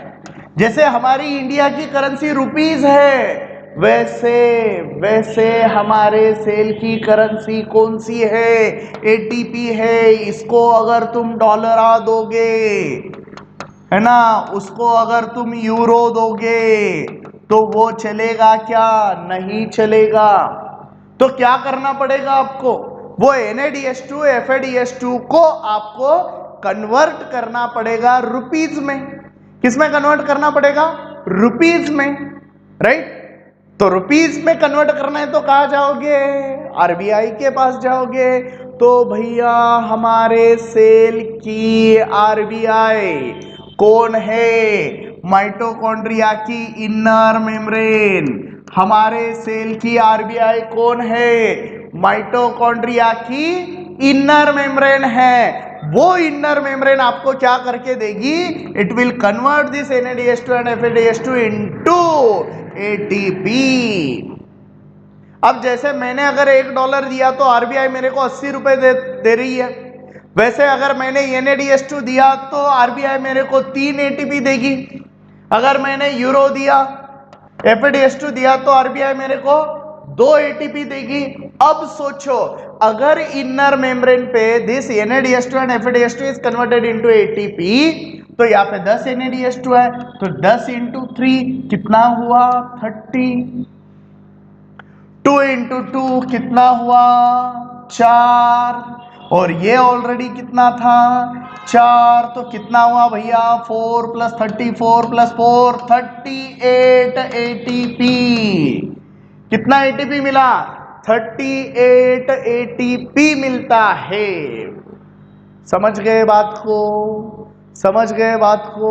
[SPEAKER 1] जैसे हमारी इंडिया की करेंसी रुपीस है, वैसे वैसे हमारे सेल की करेंसी कौन सी है? एटीपी है। इसको अगर तुम डॉलर दोगे, है ना, उसको अगर तुम यूरो दोगे तो वो चलेगा क्या? नहीं चलेगा। तो क्या करना पड़ेगा आपको? वो NaDH2 FADH2 को आपको कन्वर्ट करना पड़ेगा रुपीज में। किसमें कन्वर्ट करना पड़ेगा? रुपीज में, राइट। तो रुपीज में कन्वर्ट करना है तो कहां जाओगे? RBI के पास जाओगे। तो भैया हमारे सेल की RBI कौन है? माइटोकॉन्ड्रिया की इनर मेम्ब्रेन। हमारे सेल की RBI कौन है? माइटोकॉन्ड्रिया की इनर मेम्ब्रेन है। वो इनर मेम्ब्रेन आपको क्या करके देगी? It will convert this NaDH2 and FADH2 into ATP। अब जैसे मैंने अगर $1 दिया तो RBI मेरे को 80 रुपए दे रही है। वैसे अगर मैंने NaDH2 दिया तो RBI मेरे को 3 ATP देगी। अगर मैंने यूरो दिया, FADH2 दिया तो RBI मेरे को 2 ATP देगी। अब सोचो, अगर इनर मेम्ब्रेन पे this NaDH2 and FADH2 is converted into ATP, तो यहाँ पे 10 NaDH2 है, तो 10 इंटू 3 कितना हुआ? 30। 2 इंटू 2 कितना हुआ? 4। और ये ऑलरेडी कितना था? 4। तो कितना हुआ भैया? 4 प्लस 34 प्लस 4 38 ATP। कितना ATP मिला? 38 ATP मिलता है। समझ गए बात को? समझ गए बात को?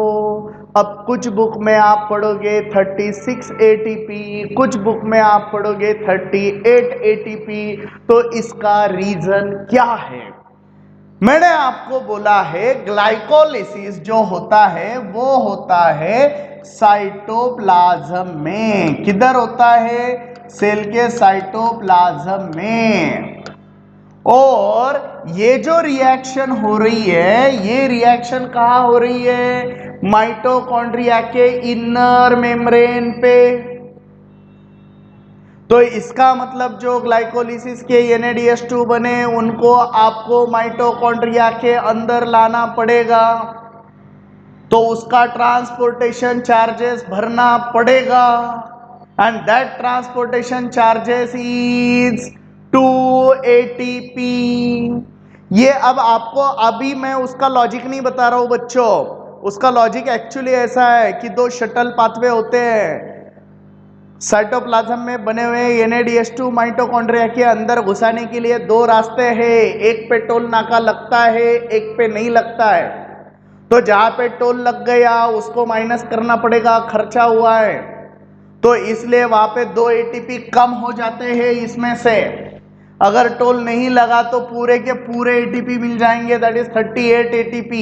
[SPEAKER 1] अब कुछ बुक में आप पढ़ोगे 36 ATP, कुछ बुक में आप पढ़ोगे 38 ATP। तो इसका रीजन क्या है? मैंने आपको बोला है ग्लाइकोलिसिस जो होता है वो होता है साइटोप्लाज्म में। किधर होता है? सेल के साइटोप्लाज्म में। और ये जो रिएक्शन हो रही है, ये रिएक्शन कहां हो रही है? माइटोकॉन्ड्रिया के इनर मेम्ब्रेन पे। तो इसका मतलब जो ग्लाइकोलिसिस के NaDH2 बने उनको आपको माइटोकॉन्ड्रिया के अंदर लाना पड़ेगा, तो उसका ट्रांसपोर्टेशन चार्जेस भरना पड़ेगा, and that transportation charges is 2 ATP। ये अब आपको, अभी मैं उसका लॉजिक नहीं बता रहा हूं बच्चों, उसका लॉजिक एक्चुअली ऐसा है कि 2 शटल पाथवे होते हैं साइटोप्लाज्म में बने हुए। NaDH2 माइटोकॉन्ड्रिया के अंदर घुसाने के लिए 2 रास्ते हैं, एक पे टोल नाका लगता है, एक पे नहीं लगता है। तो जहां पे टोल लग गया उसको माइनस करना पड़ेगा, खर्चा हुआ है, तो इसलिए वहां पे 2 ATP कम हो जाते हैं इसमें से। अगर टोल नहीं लगा तो पूरे के पूरे ATP मिल जाएंगे, दैट इज 38 ATP।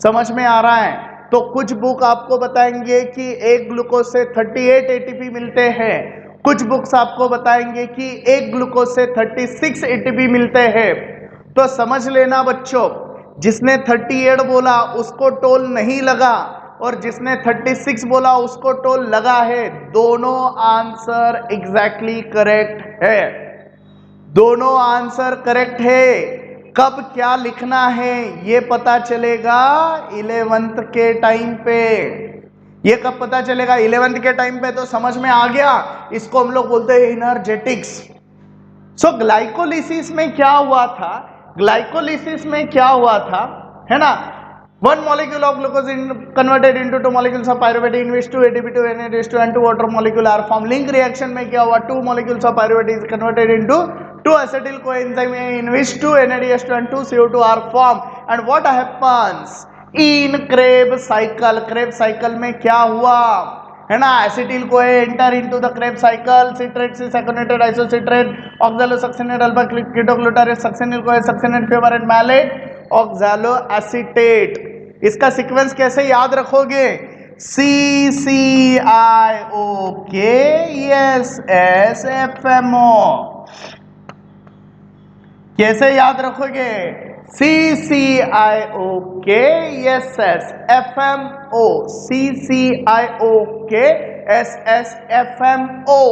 [SPEAKER 1] समझ में आ रहा है? तो कुछ बुक आपको बताएंगे कि एक ग्लूकोज से 38 ATP मिलते हैं, कुछ बुक्स आपको बताएंगे कि एक ग्लूकोज से 36 एटीपी मिलते हैं। तो समझ लेना बच्चों, जिसने 38 बोला उसको टोल नहीं लगा और जिसने 36 बोला उसको टोल लगा है। दोनों आंसर एग्जैक्टली करेक्ट है, दोनों आंसर करेक्ट है। कब क्या लिखना है ये पता चलेगा 11th के टाइम पे। ये कब पता चलेगा? 11th के टाइम पे। तो समझ में आ गया, इसको हम लोग बोलते हैं एनर्जेटिक्स। सो ग्लाइकोलिसिस में क्या हुआ था, ग्लाइकोलिसिस में क्या हुआ था, है ना, one molecule of glucose converted into two molecules of pyruvate in which two ATP, two NADH2 and two water molecule are formed. Link reaction में क्या हुआ, two molecules of pyruvate is converted into two acetyl coenzyme in which two NADH2 and two CO2 are formed. And what happens in Krebs cycle? Krebs cycle में क्या हुआ, है ना, acetyl को enter into the Krebs cycle, citrate cis aconitate isocitrate oxalosuccinate alpha ketoglutarate succinyl को succinate fumarate malate oxaloacetate. इसका sequence कैसे याद रखोगे? CCIOK SSFMO। कैसे याद रखोगे? CCIOK SSFMO, CCIOK SSFMO।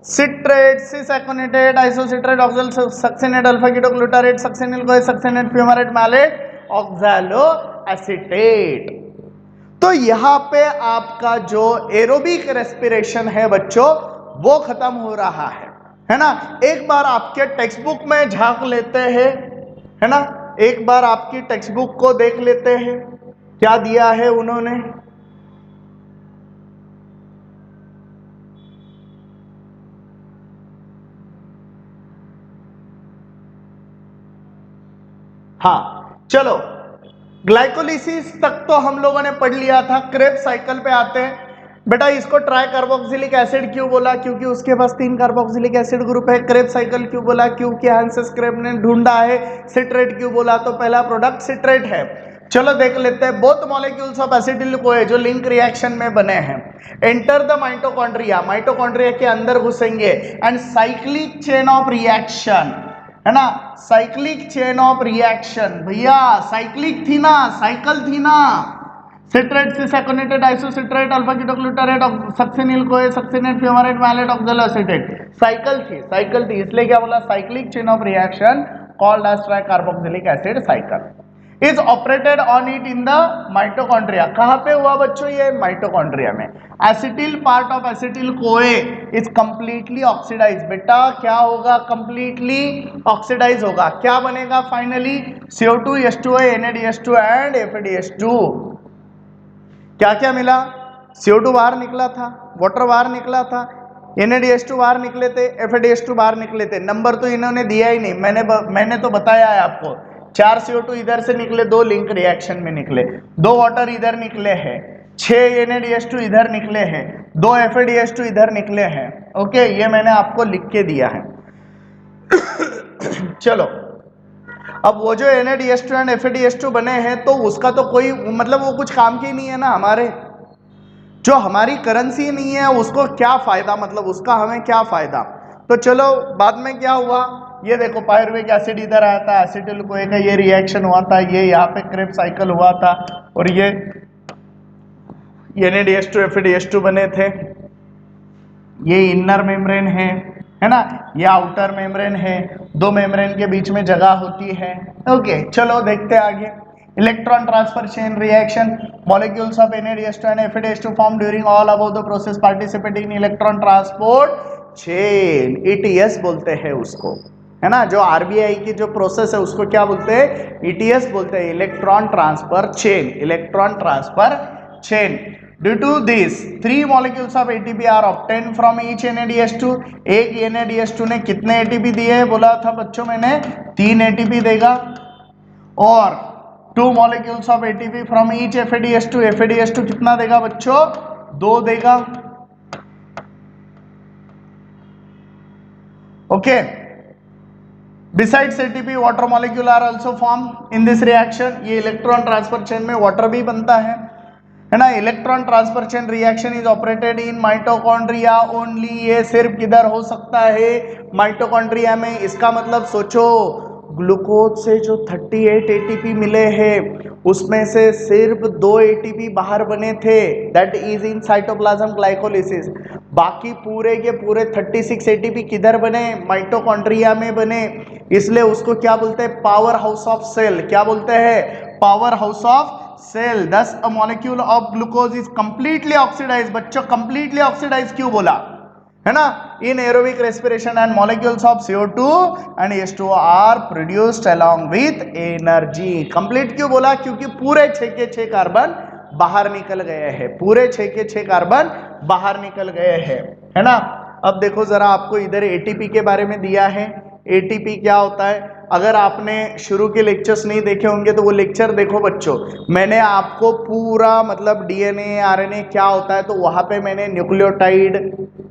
[SPEAKER 1] Citrate सिसैकोनेटेड isocitrate oxalosuccinate alpha ketoglutarate succinyl को succinate fumarate malate oxaloacetate. तो यहां पे आपका जो एरोबिक रेस्पिरेशन है बच्चों वो खत्म हो रहा है ना। एक बार आपके टेक्स्ट बुक में झांक लेते हैं, है ना, एक बार आपकी टेक्स्ट बुक को देख लेते हैं क्या दिया है उन्होंने। हाँ चलो, ग्लाइकोलिसिस तक तो हम लोगों ने पढ़ लिया था। क्रेब्स साइकिल पे आते हैं बेटा। इसको ट्राई कार्बोक्सिलिक एसिड क्यों बोला? क्योंकि उसके पास 3 कार्बोक्सिलिक एसिड ग्रुप है। क्रेब्स साइकिल क्यों बोला? क्योंकि हांसेस क्रेब ने ढूंढा है। सिट्रेट क्यों बोला? तो पहला प्रोडक्ट सिट्रेट है। चलो देख लेते हैं। बोथ मॉलिक्यूल्स ऑफ एसिटिल कोए जो लिंक रिएक्शन में बने हैं एंटर द माइटोकॉन्ड्रिया, माइटोकॉन्ड्रिया के अंदर घुसेंगे and cyclic chain of reaction, है ना, साइक्लिक चेन ऑफ रिएक्शन। भैया साइक्लिक थी ना, साइकिल थी ना, citrate सिसैकोनेटेड isocitrate alpha ketoglutarate succinyl को succinate fumarate malate oxaloacetate, cycle थी, साइकिल थी, इसलिए क्या बोला? Cyclic chain of reaction called as tricarboxylic acid cycle is operated on it in the mitochondria. कहां पे हुआ बच्चों? ये माइटोकॉन्ड्रिया में। एसिटिल पार्ट ऑफ एसिटिल कोए इज कंप्लीटली ऑक्सीडाइज। बेटा क्या होगा? कंप्लीटली ऑक्सीडाइज होगा। क्या बनेगा finally? CO2 H2O NADH2 and FADH2। क्या क्या मिला? CO2 बाहर निकला था, वाटर बाहर निकला था, NADH2 बाहर निकले थे, FADH2 बाहर निकले थे। नंबर तो इन्होंने दिया ही नहीं, मैंने तो बताया है आपको। 4 CO2 इधर से निकले, 2 लिंक रिएक्शन में निकले, 2 वाटर इधर निकले हैं, 6 NADH2 इधर निकले हैं, 2 FADH2 इधर निकले हैं। ओके, ये मैंने आपको लिख के दिया है। चलो, अब वो जो NADH2 एंड FADH2 बने हैं तो उसका तो कोई मतलब वो कुछ काम की नहीं है ना। हमारे जो हमारी करेंसी नहीं है उसको क्या फायदा, मतलब उसका हमें क्या फायदा। तो चलो बाद में क्या हुआ ये देखो, पायरुविक एसिड इधर आया था, एसिटिल कोए का ये रिएक्शन हुआ था, ये यहाँ पे क्रेब्स साइकिल हुआ था और ये NADH2 FADH2 बने थे। ये इनर मेम्ब्रेन है ना, ये आउटर मेम्ब्रेन है, 2 मेम्ब्रेन के बीच में जगह होती है। ओके चलो देखते हैं आगे। Electron transfer chain reaction, molecules of NADH2 and FADH2 form during all above the process participating in electron transport chain, ETS बोलते हैं उसको, है ना। जो RBI की जो प्रोसेस है उसको क्या बोलते हैं? ETS बोलते हैं, electron transfer chain, electron transfer chain. Due to this, 3 molecules of ATP are obtained from each NADH2। एक NADH2 ने कितने ATP दिए? बोला था बच्चों मैंने 3 ATP देगा। और 2 molecules of ATP from each FADH2, FADH2 कितना देगा बच्चों? 2 देगा। Okay, besides ATP water molecule are also formed in this reaction। ये इलेक्ट्रॉन ट्रांसफर चेन में वाटर भी बनता है। है ना। Electron transfer chain reaction is operated in mitochondria only, ये सिर्फ किधर हो सकता है, माइटोकॉन्ड्रिया में। इसका मतलब सोचो, ग्लूकोज से जो 38 एटीपी मिले हैं उसमें से सिर्फ 2 एटीपी बाहर बने थे, that is in cytoplasm glycolysis. बाकी पूरे के पूरे 36 एटीपी किधर बने, माइटोकॉन्ड्रिया में बने। इसलिए उसको क्या बोलते हैं, पावर हाउस ऑफ सेल। क्या बोलते हैं, powerhouse of cell. thus a molecule of glucose is completely oxidized। बच्चों completely oxidized क्यों बोला, है ना। in aerobic respiration and molecules of CO2 and H2O are produced along with energy। complete क्यों बोला, क्योंकि पूरे 6 के 6 कार्बन बाहर निकल गए हैं, पूरे 6 के 6 कार्बन बाहर निकल गए हैं, है ना। अब देखो जरा, आपको इधर एटीपी के बारे में दिया है। एटीपी क्या होता है, अगर आपने शुरू के लेक्चर्स नहीं देखे होंगे तो वो लेक्चर देखो बच्चों। मैंने आपको पूरा मतलब डीएनए आरएनए क्या होता है, तो वहां पे मैंने न्यूक्लियोटाइड,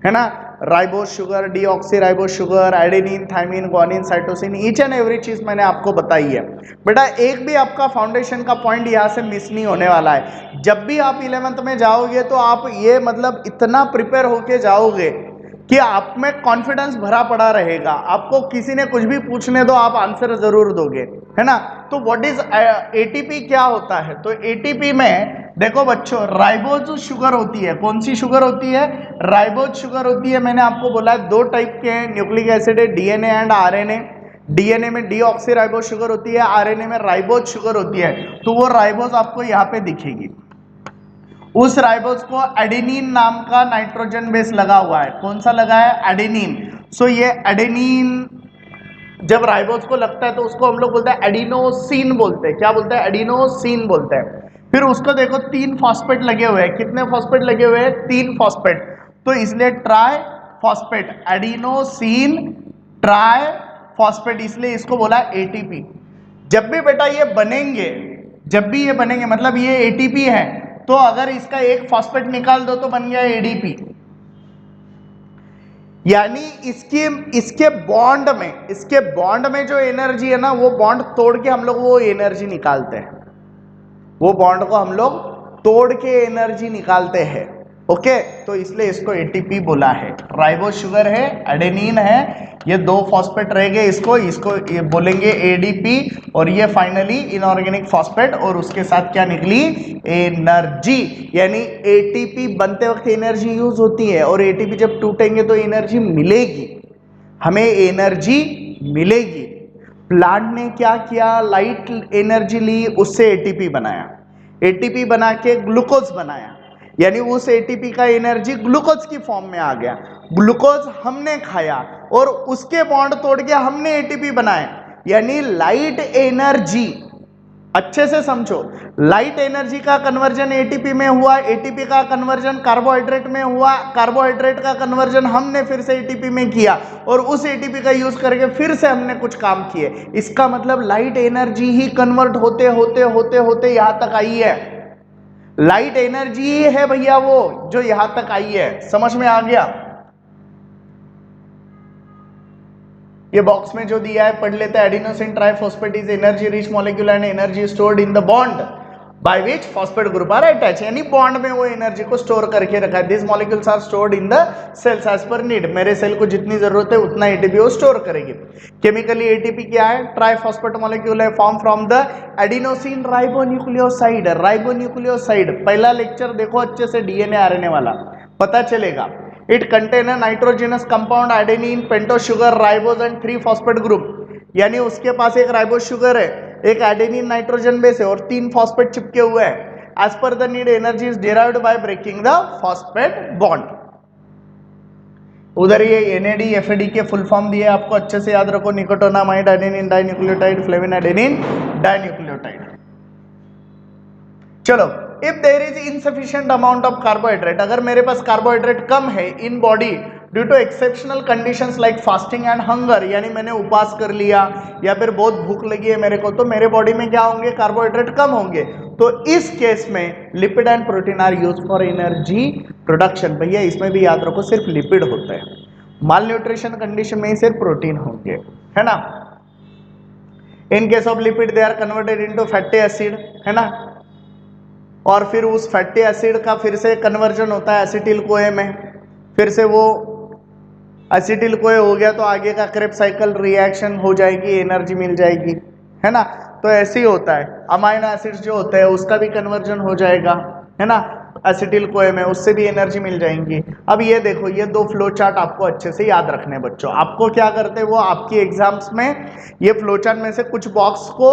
[SPEAKER 1] है ना, ribose sugar, deoxy ribose sugar, adenine, thymine, guanine, cytosine, each and every चीज मैंने आपको बताई है। बेटा एक भी आपका फाउंडेशन का पॉइंट यहाँ से मिस नहीं होने वाला है। जब भी आप 11th में जाओगे तो आप ये मतलब इतना प्रिपेयर होके जाओगे कि आप में कॉन्फिडेंस भरा पड़ा रहेगा। आपको किसी ने कुछ भी पूछने दो, आप आंसर जरूर दोगे, है ना। तो व्हाट इज एटीपी, क्या होता है, तो एटीपी में देखो बच्चों, राइबोज शुगर होती है। कौन सी शुगर होती है, राइबोज शुगर होती है। मैंने आपको बोला है 2 टाइप के न्यूक्लिक एसिड है, डीएनए एंड आरएनए। डीएनए में डीऑक्सी राइबोज शुगर होती है, आरएनए में राइबोज शुगर होती है। तो वो राइबोज आपको यहाँ पे दिखेगी। उस राइबोज को एडेनिन नाम का नाइट्रोजन बेस लगा हुआ है। कौन सा लगा है, एडेनिन। सो ये एडेनिन जब राइबोज को लगता है तो उसको हम लोग बोलते हैं एडिनोसिन बोलते हैं। क्या बोलते हैं, एडिनोसिन बोलते हैं। फिर उसको देखो 3 फॉस्फेट लगे हुए हैं। कितने फॉस्फेट लगे हुए हैं, 3 फॉस्फेट। तो इसलिए try phosphate, adenosine try phosphate, इसलिए इसको बोला एटीपी। जब भी बेटा ये बनेंगे, जब भी ये बनेंगे मतलब ये एटीपी है, तो अगर इसका एक फॉस्फेट निकाल दो तो बन गया एडीपी। यानी इसके बॉन्ड में जो एनर्जी है ना, वो बॉन्ड तोड़ के हम लोग वो एनर्जी निकालते हैं। वो बॉन्ड को हम लोग तोड़ के एनर्जी निकालते हैं। ओके, तो इसलिए इसको एटीपी बोला है। राइबोज शुगर है, एडेनिन है, ये 2 फॉस्फेट रह गए, इसको ये बोलेंगे एडीपी। और ये फाइनली इनऑर्गेनिक फॉस्फेट, और उसके साथ क्या निकली, एनर्जी। यानी एटीपी बनते वक्त एनर्जी यूज होती है, और एटीपी जब टूटेंगे तो एनर्जी मिलेगी, हमें एनर्जी मिलेगी। प्लांट ने क्या किया, लाइट एनर्जी ली, उससे एटीपी बनाया, एटीपी बना के ग्लूकोज बनाया। यानी उस एटीपी का एनर्जी ग्लूकोज की फॉर्म में आ गया। ग्लूकोज हमने खाया और उसके बॉन्ड तोड़ के हमने एटीपी बनाए। यानी लाइट एनर्जी, अच्छे से समझो, लाइट एनर्जी का कन्वर्जन एटीपी में हुआ, एटीपी का कन्वर्जन कार्बोहाइड्रेट में हुआ, कार्बोहाइड्रेट का कन्वर्जन हमने फिर से एटीपी में किया, और उस एटीपी का यूज करके फिर से हमने कुछ काम किए। इसका मतलब लाइट एनर्जी ही कन्वर्ट होते होते होते होते यहां तक आई है। लाइट एनर्जी ही है भैया वो जो यहां तक आई है। समझ में आ गया। ये बॉक्स में जो दिया है पढ़ लेते हैं। Adenosine triphosphate is energy rich molecule and energy stored in the bond by which phosphate group are attach. यानी बॉन्ड में वो एनर्जी को स्टोर करके रखा है। This molecules are stored in the cells as per need. मेरे cell को जितनी जरूरत है उतना एटीपी वो स्टोर करेगी। केमिकली एटीपी क्या है, ट्राइफॉस्फेट मॉलिक्यूल है, form from the adenosine ribonucleoside. Ribonucleoside पहला लेक्चर देखो अच्छे से, डीएनए आरएनए वाला, पता चलेगा। It contain a nitrogenous compound adenine, pentose sugar, ribose and 3 phosphate group। यानी उसके पास एक राइबोस शुगर है, एक एडेनिन नाइट्रोजन बेस है और 3 फॉस्फेट चिपके हुए हैं। As per the need energy is derived by breaking the phosphate bond. उधर ये एनएडी एफएडी के फुल फॉर्म दिए आपको, अच्छे से याद रखो। Nicotinamide adenine dinucleotide, flavin adenine dinucleotide. चलो, if there is insufficient amount of carbohydrate, अगर मेरे पास कार्बोहाइड्रेट कम है in body due to exceptional conditions like fasting and hunger, यानी मैंने उपवास कर लिया या फिर बहुत भूख लगी है मेरे को, तो मेरे बॉडी में क्या होंगे, कार्बोहाइड्रेट कम होंगे। तो इस केस में lipid and protein are use for energy production. भैया इसमें भी याद रखो सिर्फ लिपिड होता है, माल न्यूट्रिशन कंडीशन में ही सिर्फ प्रोटीन होंगे, है ना। In case of lipid they are converted into fatty acid, है ना। और फिर उस फैटी एसिड का फिर से कन्वर्जन होता है एसिटिल कोए में, फिर से वो एसिटिल कोए हो गया तो आगे का क्रेब्स साइकिल रिएक्शन हो जाएगी, एनर्जी मिल जाएगी, है ना। तो ऐसे ही होता है, अमाइनो एसिड्स जो होते हैं उसका भी कन्वर्जन हो जाएगा, है ना, एसिटिल कोए में, उससे भी एनर्जी मिल जाएंगी। अब ये देखो, ये दो फ्लो चार्ट आपको अच्छे से याद रखने हैं बच्चों। आपको क्या करते हैं, वो आपकी एग्जाम्स में ये फ्लो चार्ट में से कुछ बॉक्स को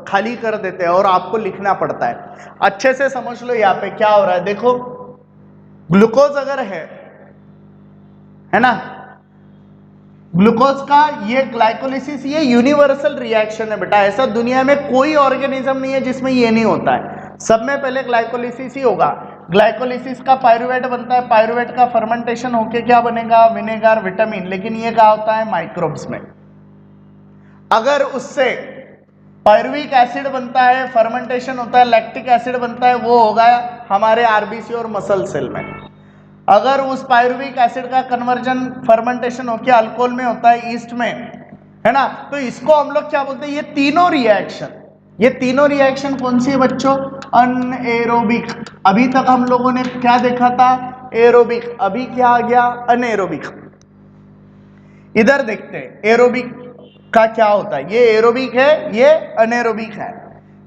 [SPEAKER 1] खाली कर देते हैं और आपको लिखना पड़ता है। अच्छे से समझ लो यहाँ पे क्या हो रहा है। देखो, ग्लूकोज अगर है ना, ग्लूकोज का ये ग्लाइकोलिसिस, ये यूनिवर्सल रिएक्शन है बेटा। ऐसा दुनिया में कोई ऑर्गेनिज्म नहीं है जिसमें ये नहीं होता है। सब में पहले ग्लाइकोलिसिस ही होगा। ग्लाइकोलिसिस का पायरुवेट बनता है, पायरुवेट का फर्मेंटेशन होके क्या बनेगा, विनेगर, विटामिन। लेकिन ये क्या होता है, माइक्रोब्स में। अगर उससे पायरुविक एसिड बनता है, फर्मेंटेशन होता है, लैक्टिक एसिड बनता है, वो होगा हमारे आरबीसी और मसल सेल में। अगर उस पायरुविक एसिड का कन्वर्जन फर्मेंटेशन होकर अल्कोहल में होता है, ईस्ट में, है ना, तो इसको हम लोग क्या बोलते हैं, ये तीनों रिएक्शन कौन सी है बच्चों, अनएरोबिक। अभी तक हम लोगों ने क्या देखा था, एरोबिक। अभी क्या आ गया, अनएरोबिक। इधर देखते हैं एरोबिक का क्या होता है। ये एरोबिक है, ये अनएरोबिक है।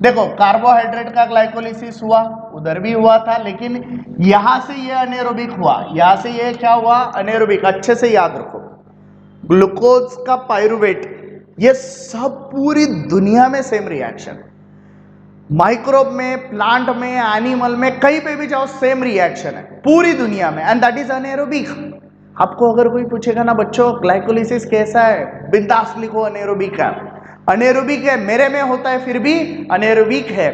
[SPEAKER 1] देखो, कार्बोहाइड्रेट का ग्लाइकोलिसिस हुआ, उधर भी हुआ था, लेकिन यहां से ये अनएरोबिक हुआ, यहां से ये क्या हुआ, अनएरोबिक। अच्छे से याद रखो, ग्लूकोज का पायरुवेट, ये सब पूरी दुनिया में सेम रिएक्शन, माइक्रोब में, प्लांट में, एनिमल में, कहीं पे भी जाओ सेम रिएक्शन है पूरी दुनिया में, एंड दैट इज अनएरोबिक। आपको अगर कोई पूछेगा ना बच्चों ग्लाइकोलिसिस कैसा है, बिंदास लिखो अनएरोबिक है। अनएरोबिक है, मेरे में होता है फिर भी अनएरोबिक है।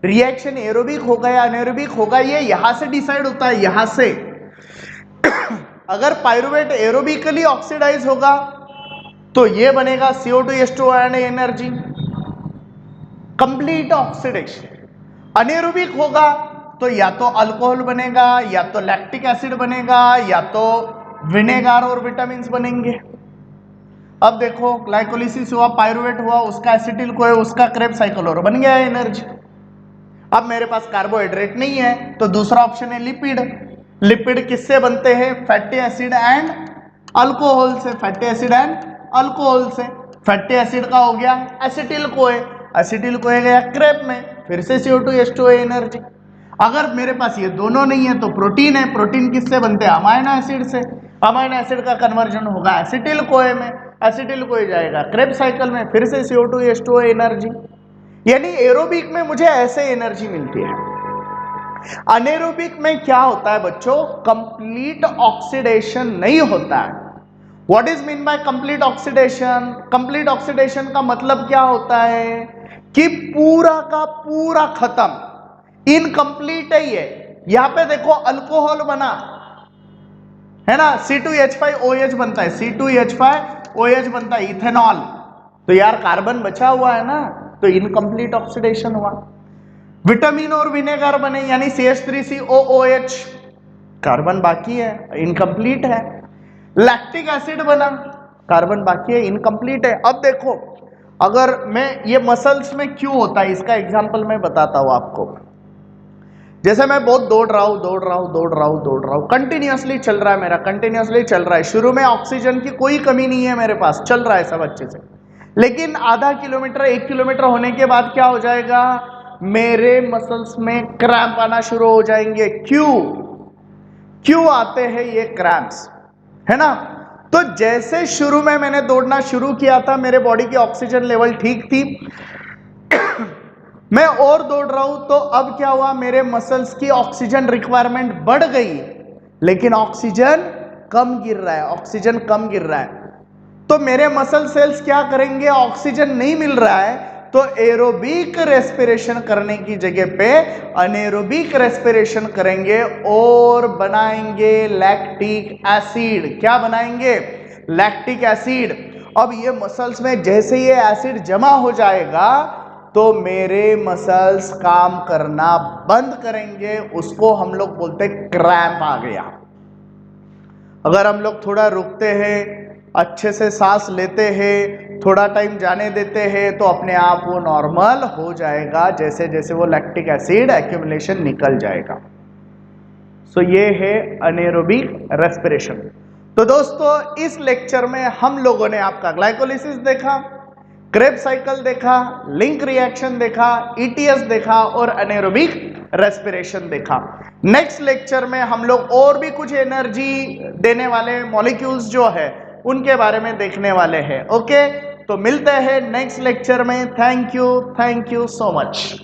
[SPEAKER 1] रिएक्शन एरोबिक होगा या अनएरोबिक होगा, ये यहां से डिसाइड होता है, यहां से। अगर पायरुवेट एरोबिकली ऑक्सीडाइज होगा तो ये बनेगा CO2H2 and energy, complete oxidation. Anaerobic होगा तो या तो अल्कोहल बनेगा, या तो लैक्टिक एसिड बनेगा, या तो विनेगर और विटामिन बनेंगे। अब देखो, ग्लाइकोलिसिस हुआ, पायरुवेट हुआ, उसका एसिटिल को है, उसका क्रेब्स साइकिल और बन गया एनर्जी। अब मेरे पास कार्बोहाइड्रेट नहीं है तो दूसरा ऑप्शन है लिपिड। लिपिड किससे बनते हैं, फैटी एसिड एंड अल्कोहल से। फैटी एसिड एंड अल्कोहल से। फैटी एसिड का हो गया एसिटिल कोए, एसिटिल कोए गया क्रेब में, फिर से CO2H2 एनर्जी। अगर मेरे पास ये दोनों नहीं है तो प्रोटीन है। प्रोटीन किससे बनते हैं, अमाइनो एसिड से। अमाइनो एसिड का कन्वर्जन होगा एसिटिल कोए में, एसिटिल कोए जाएगा क्रेब साइकिल में, फिर से CO2H2 एनर्जी। यानी एरोबिक में मुझे ऐसे एनर्जी मिलती है। अनेरोबिक में क्या होता है बच्चों, कंप्लीट ऑक्सीडेशन नहीं होता है। What is mean by complete oxidation, complete oxidation का मतलब क्या होता है कि पूरा का पूरा खत्म, इनकम्प्लीट है ये। यहां पे देखो अल्कोहल बना है ना, C2H5OH बनता है, C2H5OH बनता है, इथेनॉल। तो यार कार्बन बचा हुआ है ना, तो इनकम्प्लीट ऑक्सीडेशन हुआ। विटामिन और विनेगर बने यानी CH3COOH, कार्बन बाकी है, इनकम्प्लीट है। लैक्टिक एसिड बना, कार्बन बाकी है, इनकम्प्लीट है। अब देखो, अगर मैं ये मसल्स में क्यों होता है इसका एग्जांपल मैं बताता हूं आपको। जैसे मैं बहुत दौड़ रहा हूं, कंटिन्यूअसली चल रहा है मेरा, कंटिन्यूअसली चल रहा है। शुरू में ऑक्सीजन की कोई कमी नहीं है मेरे पास, चल रहा है सब अच्छे से। लेकिन आधा किलोमीटर, 1 किलोमीटर होने के बाद क्या हो जाएगा, मेरे मसल्स में क्रैम्प आना शुरू हो जाएंगे। क्यों आते हैं ये क्रैम्प्स, है ना। तो जैसे शुरू में मैंने दौड़ना शुरू किया था, मेरे बॉडी की ऑक्सीजन लेवल ठीक थी, मैं और दौड़ रहा हूं तो अब क्या हुआ, मेरे मसल्स की ऑक्सीजन रिक्वायरमेंट बढ़ गई, लेकिन ऑक्सीजन कम गिर रहा है, ऑक्सीजन कम गिर रहा है। तो मेरे मसल सेल्स क्या करेंगे, ऑक्सीजन नहीं मिल रहा है तो एरोबिक रेस्पिरेशन करने की जगह पे अनेरोबिक रेस्पिरेशन करेंगे और बनाएंगे लैक्टिक एसिड। क्या बनाएंगे, लैक्टिक एसिड। अब ये मसल्स में जैसे ये एसिड जमा हो जाएगा तो मेरे मसल्स काम करना बंद करेंगे, उसको हम लोग बोलते हैं क्रैम्प आ गया। अगर हम लोग थोड़ा रुकते हैं, अच्छे से सांस लेते हैं, थोड़ा टाइम जाने देते हैं तो अपने आप वो नॉर्मल हो जाएगा जैसे जैसे वो लैक्टिक एसिड एक्यूमुलेशन निकल जाएगा। सो ये है अनेरोबिक रेस्पिरेशन। तो दोस्तों इस लेक्चर में हम लोगों ने आपका ग्लाइकोलिसिस देखा, क्रेब्स साइकिल देखा, लिंक रिएक्शन देखा, ईटीएस देखा और अनेरोबिक रेस्पिरेशन देखा। नेक्स्ट लेक्चर में हम लोग और भी कुछ एनर्जी देने वाले मॉलिक्यूल्स जो है उनके बारे में देखने वाले हैं। ओके, तो मिलते हैं नेक्स्ट लेक्चर में। Thank you so much.